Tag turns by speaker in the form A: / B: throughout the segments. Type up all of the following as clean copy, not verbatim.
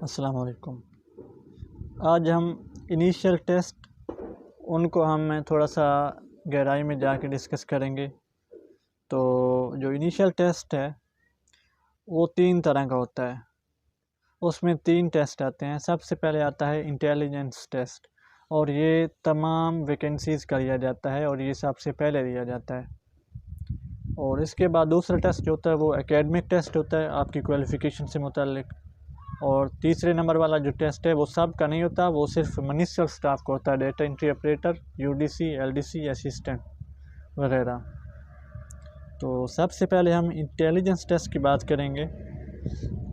A: अस्सलाम वालेकुम। आज हम इनिशियल टेस्ट उनको हम थोड़ा सा गहराई में जाके डिस्कस करेंगे। तो जो इनिशियल टेस्ट है वो 3 तरह का होता है। उसमें 3 टेस्ट आते हैं। सबसे पहले आता है इंटेलिजेंस टेस्ट और ये तमाम वैकेंसीज़ का लिया जाता है और ये सबसे पहले लिया जाता है। और इसके बाद दूसरा टेस्ट जो होता है वो एकेडमिक टेस्ट होता है आपकी क्वालिफ़िकेशन से मुताल्लिक़। और तीसरे नंबर वाला जो टेस्ट है वो सब का नहीं होता, वो सिर्फ मिनिस्ट्रियल स्टाफ का होता है, data entry operator, UDC, LDC, assistant वगैरह। तो सबसे पहले हम इंटेलिजेंस टेस्ट की बात करेंगे।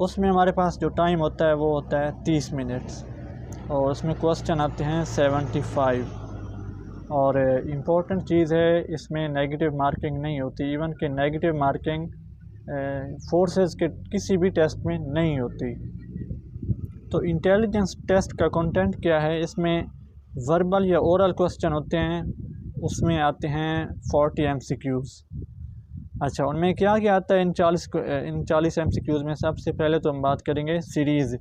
A: उसमें हमारे पास जो टाइम होता है वो होता है 30 मिनट्स और उसमें क्वेश्चन आते हैं 75। और इम्पोर्टेंट चीज़ है इसमें नेगेटिव मार्किंग नहीं होती, इवन कि नेगेटिव मार्किंग फोर्सेस के किसी भी टेस्ट में नहीं होती। तो इंटेलिजेंस टेस्ट का कंटेंट क्या है, इसमें वर्बल या ओरल क्वेश्चन होते हैं, उसमें आते हैं 40 MCQs। अच्छा, उनमें क्या क्या आता है इन 40 MCQs में? सबसे पहले तो हम बात करेंगे सीरीज़।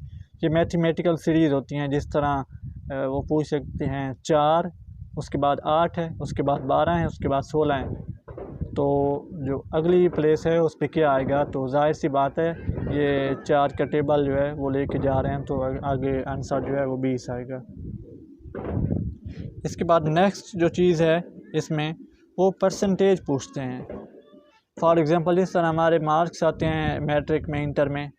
A: ये मैथमेटिकल सीरीज़ होती हैं, जिस तरह वो पूछ सकते हैं 4, उसके बाद 8 है, उसके बाद 12 है, उसके बाद 16 है। तो जो अगली प्लेस है उस पर क्या आएगा, तो जाहिर सी बात है ये 4 का टेबल जो है वो लेके जा रहे हैं, तो आगे आंसर जो है वो 20 आएगा। इसके बाद नेक्स्ट जो चीज़ है इसमें वो परसेंटेज पूछते हैं। फॉर एग्ज़ाम्पल इस तरह हमारे मार्क्स आते हैं मैट्रिक में, इंटर में,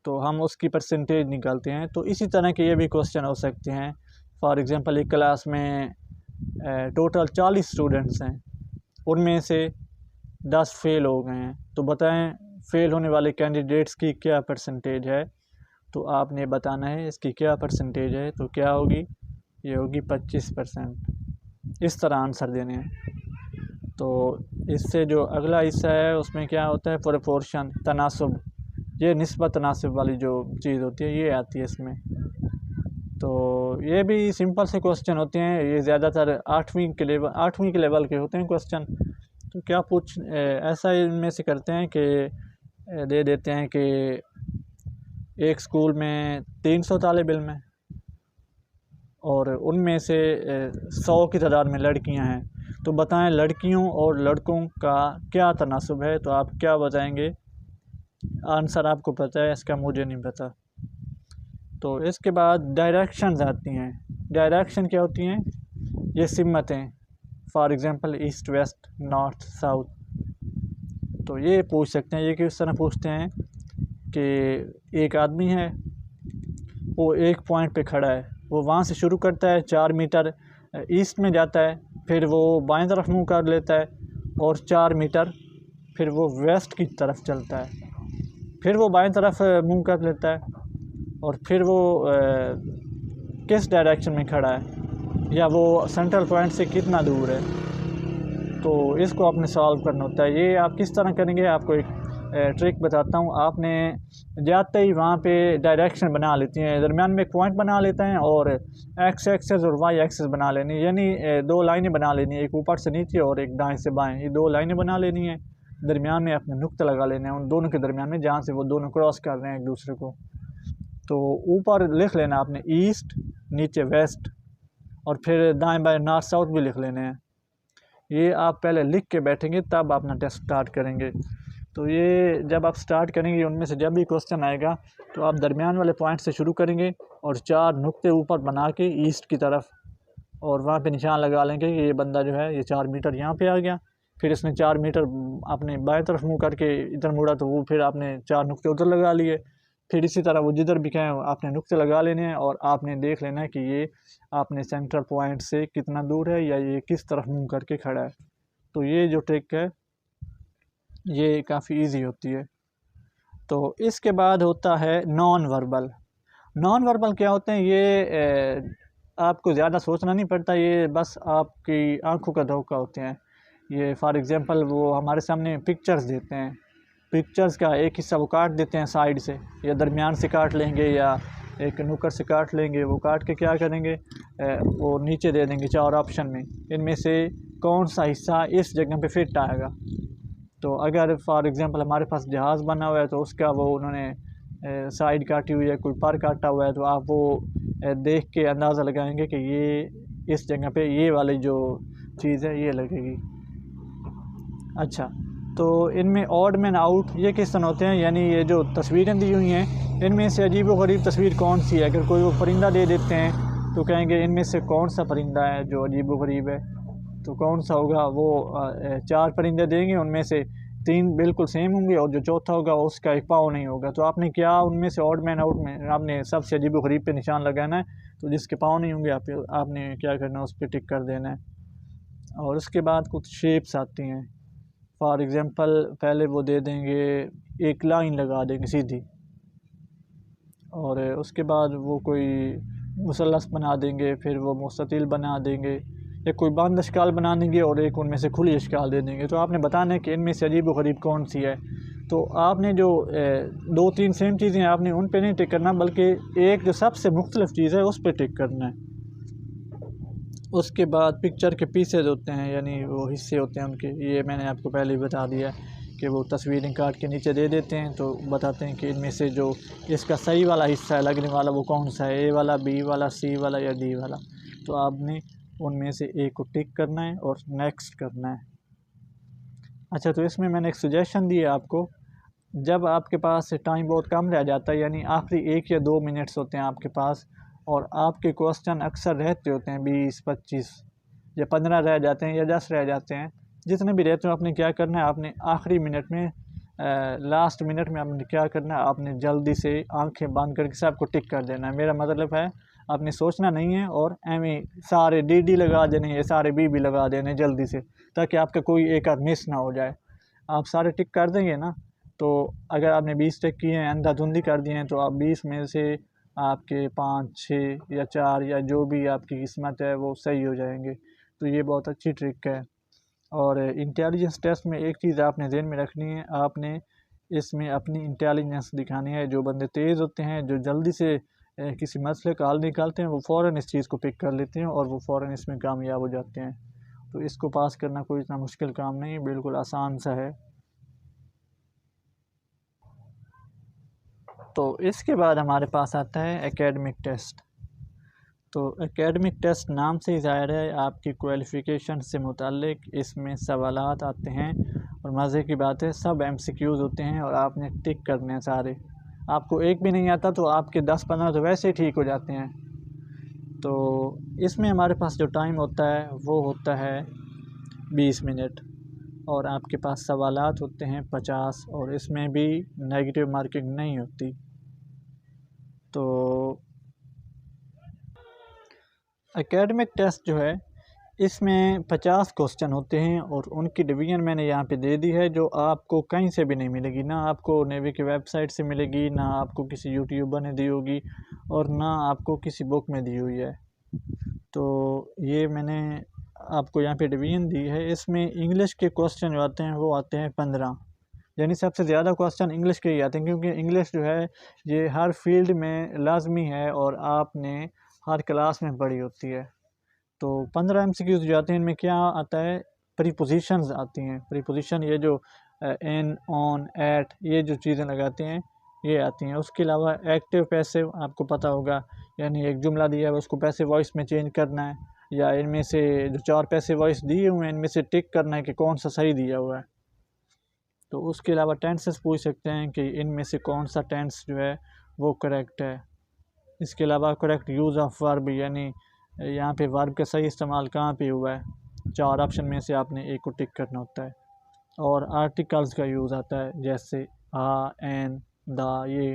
A: तो हम उसकी परसेंटेज निकालते हैं। तो इसी तरह के ये भी क्वेश्चन हो सकते हैं। फॉर एग्ज़ाम्पल एक क्लास में टोटल 40 स्टूडेंट्स हैं, उनमें से 10 फेल हो गए हैं, तो बताएं फेल होने वाले कैंडिडेट्स की क्या परसेंटेज है। तो आपने बताना है इसकी क्या परसेंटेज है, तो क्या होगी, ये होगी 25%। इस तरह आंसर देने हैं। तो इससे जो अगला हिस्सा है उसमें क्या होता है, प्रोपोर्शन, तनासुब, ये निस्बत तनासुब वाली जो चीज़ होती है ये आती है इसमें। तो ये भी सिंपल से क्वेश्चन होते हैं, ये ज़्यादातर 8वीं के लेवल के होते हैं क्वेश्चन। तो क्या ऐसा इनमें से करते हैं कि दे देते हैं कि एक स्कूल में 300 तालिब इल्म हैं और उनमें से 100 की तादाद में लड़कियां हैं, तो बताएं लड़कियों और लड़कों का क्या तनासुब है। तो आप क्या बताएंगे, आंसर आपको पता है, इसका मुझे नहीं पता। तो इसके बाद डायरेक्शंस आती हैं। डायरेक्शन क्या होती हैं, ये सिमतें, for example east, west, north, south. तो ये पूछ सकते हैं। ये किस तरह पूछते हैं कि एक आदमी है, वो एक पॉइंट पे खड़ा है, वो वहाँ से शुरू करता है 4 मीटर ईस्ट में जाता है, फिर वो बाएं तरफ मुँह कर लेता है और 4 मीटर फिर वो वेस्ट की तरफ चलता है, फिर वो बाएं तरफ मुँह कर लेता है और फिर वो किस डायरेक्शन में खड़ा है या वो सेंट्रल पॉइंट से कितना दूर है। तो इसको आपने सॉल्व करना होता है। ये आप किस तरह करेंगे, आपको एक ट्रिक बताता हूँ। आपने जाते ही वहाँ पे डायरेक्शन बना लेती हैं, दरमियान में एक पॉइंट बना लेते हैं और एक्स एक्सेस और वाई एक्सेस बना लेनी, यानी 2 लाइनें बना लेनी है, एक ऊपर से नीचे और एक दाएं से बाएं। ये 2 लाइनें बना लेनी है, दरमियान में अपने नुक्ता लगा लेने हैं उन दोनों के दरमियान में, जहाँ से वो दोनों क्रॉस कर रहे हैं एक दूसरे को। तो ऊपर लिख लेना आपने ईस्ट, नीचे वेस्ट और फिर दाएं बाएं नॉर्थ साउथ भी लिख लेने हैं। ये आप पहले लिख के बैठेंगे तब अपना टेस्ट स्टार्ट करेंगे। तो ये जब आप स्टार्ट करेंगे, उनमें से जब भी क्वेश्चन आएगा तो आप दरमियान वाले पॉइंट से शुरू करेंगे और 4 नुक्ते ऊपर बना के ईस्ट की तरफ, और वहाँ पे निशान लगा लेंगे कि ये बंदा जो है ये 4 मीटर यहाँ पे आ गया। फिर इसने 4 मीटर अपने बाएं तरफ मुँह करके इधर मुड़ा, तो वो फिर आपने 4 नुक्ते उधर लगा लिए। फिर इसी तरह वो जिधर भी कहें आपने नुक्ते लगा लेने हैं और आपने देख लेना है कि ये आपने सेंट्रल पॉइंट से कितना दूर है या ये किस तरफ मुँह करके खड़ा है। तो ये जो ट्रिक है ये काफ़ी इजी होती है। तो इसके बाद होता है नॉन वर्बल। नॉन वर्बल क्या होते हैं, ये आपको ज़्यादा सोचना नहीं पड़ता, ये बस आपकी आंखों का धोखा होते हैं। ये फॉर एग्ज़ाम्पल वो हमारे सामने पिक्चर्स देते हैं, पिक्चर्स का एक हिस्सा वो काट देते हैं साइड से या दरमियान से काट लेंगे या एक नुक्कड़ से काट लेंगे। वो काट के क्या करेंगे, वो नीचे दे देंगे 4 ऑप्शन में, इनमें से कौन सा हिस्सा इस जगह पे फिट आएगा। तो अगर फॉर एग्ज़ाम्पल हमारे पास जहाज़ बना हुआ है तो उसका वो उन्होंने साइड काटी हुई है, कोई पर काटा हुआ है, तो आप वो देख के अंदाज़ा लगाएंगे कि ये इस जगह पे ये वाली जो चीज़ है ये लगेगी। अच्छा, तो इनमें ऑड मैन आउट ये किस तरह होते हैं, यानी ये जो तस्वीरें दी हुई हैं इनमें से अजीब व गरीब तस्वीर कौन सी है। अगर कोई वो परिंदा दे देते हैं तो कहेंगे इनमें से कौन सा परिंदा है जो अजीब व गरीब है, तो कौन सा होगा। वो 4 परिंदे देंगे, उनमें से 3 बिल्कुल सेम होंगे और जो चौथा होगा उसका एक पाँव नहीं होगा। तो आपने क्या उनमें से ऑड मैन आउट में आपने सबसे अजीब व गरीब पे निशान लगाना है, तो जिसके पाँव नहीं होंगे आपने क्या करना है, उस पर टिक कर देना है। और उसके बाद कुछ शेप्स आती हैं। फॉर एग्ज़ाम्पल पहले वो दे देंगे, एक लाइन लगा देंगे सीधी, और उसके बाद वो कोई मुसल्लस बना देंगे, फिर वो मुस्ततिल बना देंगे, या कोई बंद अशकाल बना देंगे और एक उनमें से खुली अशकाल दे देंगे। तो आपने बताना है कि इनमें से अजीब व गरीब कौन सी है। तो आपने जो 2-3 सेम चीज़ें आपने उन पे नहीं टिक करना, बल्कि एक जो सबसे मुख्तलिफ चीज़ है उस पर टिक करना है। उसके बाद पिक्चर के पीसेज होते हैं, यानी वो हिस्से होते हैं उनके, ये मैंने आपको पहले ही बता दिया कि वो तस्वीरें काट के नीचे दे देते हैं, तो बताते हैं कि इनमें से जो इसका सही वाला हिस्सा है लगने वाला वो कौन सा है, ए वाला, बी वाला, सी वाला या डी वाला। तो आपने उनमें से एक को टिक करना है और नेक्स्ट करना है। अच्छा, तो इसमें मैंने एक सजेशन दी है आपको, जब आपके पास टाइम बहुत कम रह जाता है, यानी आखिरी 1 या 2 मिनट्स होते हैं आपके पास, और आपके क्वेश्चन अक्सर रहते होते हैं 20, 25 या 15 रह जाते हैं या 10 रह जाते हैं, जितने भी रहते हो, आपने क्या करना है, आपने आखिरी मिनट में लास्ट मिनट में आपने क्या करना है, आपने जल्दी से आंखें बंद करके सबको टिक कर देना है। मेरा मतलब है आपने सोचना नहीं है और एवं सारे डी लगा देने हैं, सारे बी लगा देने जल्दी से, ताकि आपका कोई एक आध मिस ना हो जाए। आप सारे टिक कर देंगे ना, तो अगर आपने 20 टिक किए हैं, अंधाधुंधी कर दिए हैं, तो आप 20 में से आपके 5, 6 या 4 या जो भी आपकी किस्मत है वो सही हो जाएंगे। तो ये बहुत अच्छी ट्रिक है। और इंटेलिजेंस टेस्ट में एक चीज़ आपने ध्यान में रखनी है, आपने इसमें अपनी इंटेलिजेंस दिखानी है। जो बंदे तेज़ होते हैं, जो जल्दी से किसी मसले का हल निकालते हैं, वो फ़ौरन इस चीज़ को पिक कर लेते हैं और वो फ़ौरन इसमें कामयाब हो जाते हैं। तो इसको पास करना कोई इतना मुश्किल काम नहीं है, बिल्कुल आसान सा है। तो इसके बाद हमारे पास आता है एकेडमिक टेस्ट। तो एकेडमिक टेस्ट नाम से ही ज़ाहिर है आपकी क्वालिफ़िकेशन से मुताल्लिक इसमें सवालात आते हैं, और मज़े की बात है सब MCQs होते हैं और आपने टिक करने हैं सारे। आपको एक भी नहीं आता तो आपके 10-15 तो वैसे ही ठीक हो जाते हैं। तो इसमें हमारे पास जो टाइम होता है वो होता है 20 मिनट, और आपके पास सवालात होते हैं 50, और इसमें भी नेगेटिव मार्किंग नहीं होती। तो एकेडमिक टेस्ट जो है इसमें 50 क्वेश्चन होते हैं, और उनकी डिवीज़न मैंने यहाँ पे दे दी है, जो आपको कहीं से भी नहीं मिलेगी। ना आपको नेवी की वेबसाइट से मिलेगी, ना आपको किसी यूट्यूबर ने दी होगी, और ना आपको किसी बुक में दी हुई है। तो ये मैंने आपको यहाँ पे डिवीज़न दी है। इसमें इंग्लिश के क्वेश्चन जो आते हैं वो आते हैं 15, यानी सबसे ज़्यादा क्वेश्चन इंग्लिश के ही आते हैं, क्योंकि इंग्लिश जो है ये हर फील्ड में लाजमी है और आपने हर क्लास में पढ़ी होती है। तो 15 MCQs जो आते हैं इनमें क्या आता है, प्रीपोजिशंस आती हैं। प्रीपोजिशन ये जो इन, ऑन, एट, ये जो चीज़ें लगाते हैं ये आती हैं। उसके अलावा एक्टिव पैसिव आपको पता होगा, यानी एक जुमला दिया है उसको पैसिव वॉइस में चेंज करना है, या इनमें से जो 4 पैसिव वॉइस दिए हुए हैं इनमें से टिक करना है कि कौन सा सही दिया हुआ है। तो उसके अलावा टेंसेस पूछ सकते हैं कि इनमें से कौन सा टेंस जो है वो करेक्ट है। इसके अलावा करेक्ट यूज़ ऑफ वर्ब, यानी यहाँ पे वर्ब का सही इस्तेमाल कहाँ पे हुआ है, 4 ऑप्शन में से आपने एक को टिक करना होता है। और आर्टिकल्स का यूज़ आता है, जैसे आ, एन, दा, ये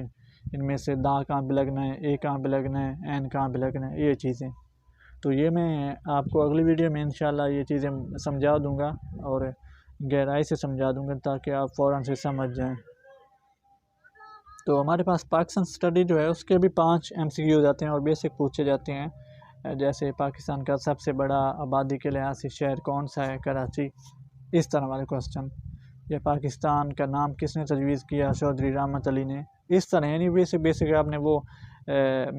A: इनमें से दा कहाँ पे लगना है, ए कहाँ पे लगना है, एन कहाँ पे लगना है, ये चीज़ें। तो ये मैं आपको अगली वीडियो में इंशाल्लाह ये चीज़ें समझा दूँगा और गहराई से समझा दूँगा, ताकि आप फ़ौरन से समझ जाएँ। तो हमारे पास पाकिस्तान स्टडी जो है उसके भी 5 MCQ जाते हैं और बेसिक पूछे जाते हैं, जैसे पाकिस्तान का सबसे बड़ा आबादी के लिहाज से शहर कौन सा है, कराची, इस तरह वाले क्वेश्चन। या पाकिस्तान का नाम किसने तजवीज़ किया, चौधरी रहमत अली ने, इस तरह। यानी बेसिक आपने वो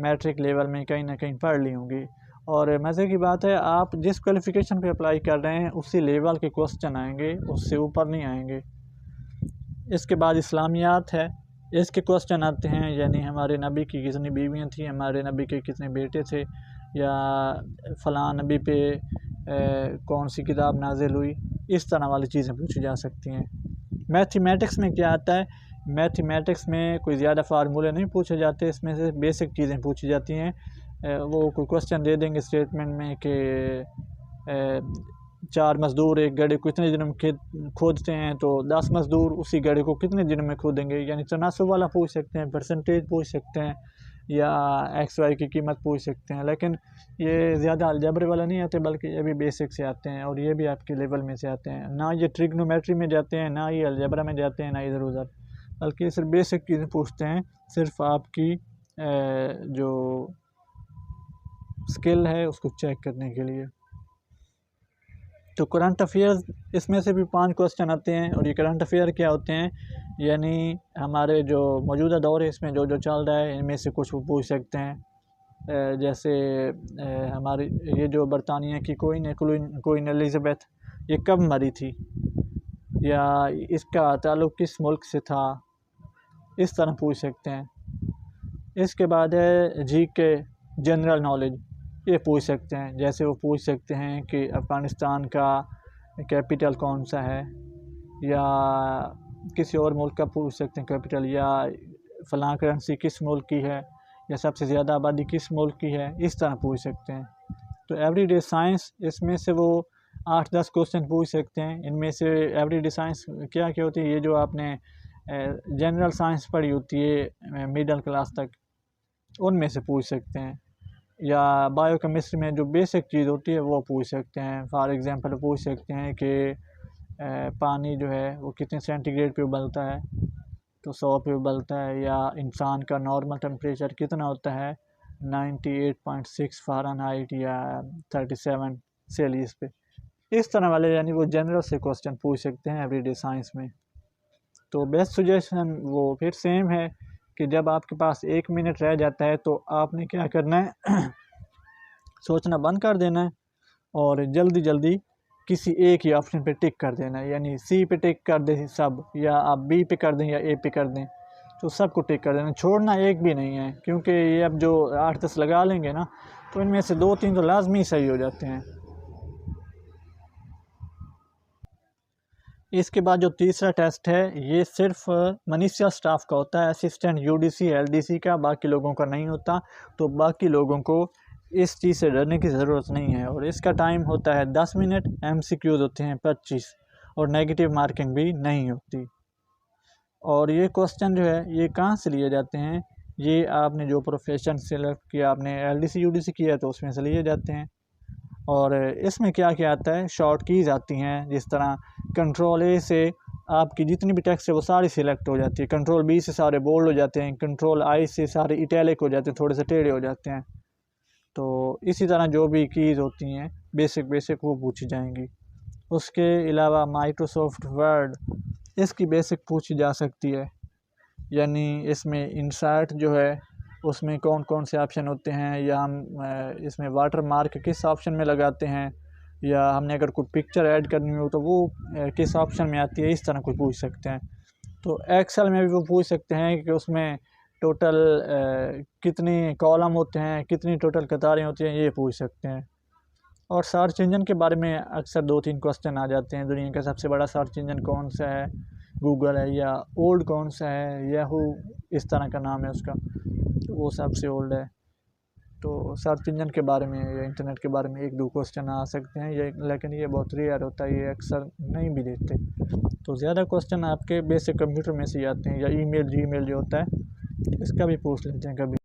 A: मैट्रिक लेवल में कहीं ना कहीं पढ़ ली होंगी। और मज़े की बात है, आप जिस क्वालिफ़िकेशन पे अप्लाई कर रहे हैं उसी लेवल के क्वेश्चन आएंगे, उससे ऊपर नहीं आएंगे। इसके बाद इस्लामियात है, इसके क्वेश्चन आते हैं, यानी हमारे नबी की कितनी बीवियाँ थी, हमारे नबी के कितने बेटे थे, या फ़लाँ नबी पे कौन सी किताब नाजिल हुई, इस तरह वाली चीज़ें पूछी जा सकती हैं। मैथमेटिक्स में क्या आता है, मैथमेटिक्स में कोई ज़्यादा फार्मूले नहीं पूछे जाते, इसमें से बेसिक चीज़ें पूछी जाती हैं। वो कोई क्वेश्चन दे देंगे स्टेटमेंट में कि 4 मज़दूर एक गड्ढे को कितने दिनों में खोदते हैं, तो 10 मज़दूर उसी गड्ढे को कितने दिनों में खोदेंगे, यानी तनासुब वाला पूछ सकते हैं, परसेंटेज पूछ सकते हैं, या एक्स वाई की कीमत पूछ सकते हैं। लेकिन ये ज़्यादा अलजबरे वाला नहीं आते, बल्कि ये भी बेसिक से आते हैं, और ये भी आपके लेवल में से आते हैं। ना ये ट्रिग्नोमेट्री में जाते हैं, ना ये अलजबरा में जाते हैं, ना इधर उधर, बल्कि सिर्फ बेसिक चीज़ें पूछते हैं, सिर्फ आपकी जो स्किल है उसको चेक करने के लिए। तो करंट अफेयर्स, इसमें से भी 5 क्वेश्चन आते हैं। और ये करंट अफेयर क्या होते हैं, यानी हमारे जो मौजूदा दौर है इसमें जो जो चल रहा है, इनमें से कुछ वो पूछ सकते हैं। जैसे हमारी ये जो बरतानिया की क्वीन एलिज़ाबेथ, ये कब मरी थी, या इसका ताल्लुक़ किस मुल्क से था, इस तरह पूछ सकते हैं। इसके बाद है जी के जनरल नॉलेज, ये पूछ सकते हैं। जैसे वो पूछ सकते हैं कि अफ़गानिस्तान का कैपिटल कौन सा है, या किसी और मुल्क का पूछ सकते हैं कैपिटल, या फ़लाँ करेंसी किस मुल्क की है, या सबसे ज़्यादा आबादी किस मुल्क की है, इस तरह पूछ सकते हैं। तो एवरीडे साइंस, इसमें से वो 8-10 क्वेश्चन पूछ सकते हैं। इनमें से एवरीडे साइंस क्या क्या होती है, ये जो आपने जनरल साइंस पढ़ी होती है मिडिल क्लास तक, उनमें से पूछ सकते हैं। या बायोकेमिस्ट्री में जो बेसिक चीज़ होती है वो पूछ सकते हैं। फॉर एग्ज़ाम्पल पूछ सकते हैं कि पानी जो है वो कितने सेंटीग्रेड पे उबलता है, तो 100 पे उबलता है। या इंसान का नॉर्मल टेम्परेचर कितना होता है, 98.6 फ़ारेनहाइट या 37 सेल्सियस पे, इस तरह वाले यानी वो जनरल से क्वेश्चन पूछ सकते हैं एवरीडे साइंस में। तो बेस्ट सजेशन वो फिर सेम है कि जब आपके पास 1 मिनट रह जाता है तो आपने क्या करना है सोचना बंद कर देना है और जल्दी जल्दी किसी एक ही ऑप्शन पे टिक कर देना है। यानी सी पे टिक कर दें सब, या आप बी पे कर दें, या ए पे कर दें, तो सबको टिक कर देना, छोड़ना एक भी नहीं है। क्योंकि ये अब जो 8-10 लगा लेंगे ना, तो इनमें से 2-3 तो लाजमी सही हो जाते हैं। इसके बाद जो तीसरा टेस्ट है, ये सिर्फ मनीषा स्टाफ का होता है, असिस्टेंट यूडीसी एलडीसी का, बाकी लोगों का नहीं होता। तो बाकी लोगों को इस चीज़ से डरने की ज़रूरत नहीं है। और इसका टाइम होता है 10 मिनट, एमसीक्यूज़ होते हैं 25, और नेगेटिव मार्किंग भी नहीं होती। और ये क्वेश्चन जो है ये कहाँ से लिए जाते हैं, ये आपने जो प्रोफेशन सेलेक्ट किया, आपने एलडीसी यूडीसी किया तो उसमें से लिए जाते हैं। और इसमें क्या क्या आता है, शॉर्ट कीज़ आती हैं, जिस तरह कंट्रोल ए से आपकी जितनी भी टेक्स्ट है वो सारी सिलेक्ट हो जाती है, कंट्रोल बी से सारे बोल्ड हो जाते हैं, कंट्रोल आई से सारे इटैलिक हो जाते हैं, थोड़े से टेढ़े हो जाते हैं। तो इसी तरह जो भी कीज़ होती हैं बेसिक वो पूछी जाएंगी। उसके अलावा माइक्रोसॉफ्ट वर्ड, इसकी बेसिक पूछी जा सकती है। यानी इसमें इंसर्ट जो है उसमें कौन कौन से ऑप्शन होते हैं, या हम इसमें वाटर मार्क किस ऑप्शन में लगाते हैं, या हमने अगर कोई पिक्चर ऐड करनी हो तो वो किस ऑप्शन में आती है, इस तरह कोई पूछ सकते हैं। तो एक्सेल में भी वो पूछ सकते हैं कि उसमें टोटल कितनी कॉलम होते हैं, कितनी टोटल कतारें होती हैं, ये पूछ सकते हैं। और सर्च इंजन के बारे में अक्सर 2-3 क्वेश्चन आ जाते हैं। दुनिया का सबसे बड़ा सर्च इंजन कौन सा है, गूगल है, या ओल्ड कौन सा है, याहू इस तरह का नाम है उसका, तो वो सबसे ओल्ड है। तो सर्च इंजन के बारे में या इंटरनेट के बारे में 1-2 क्वेश्चन आ सकते हैं, ये लेकिन ये बहुत रेयर होता है, ये अक्सर नहीं भी देते। तो ज़्यादा क्वेश्चन आपके बेसिक कंप्यूटर में से ही आते हैं, या ईमेल जीमेल जो होता है इसका भी पूछ लेते हैं कभी।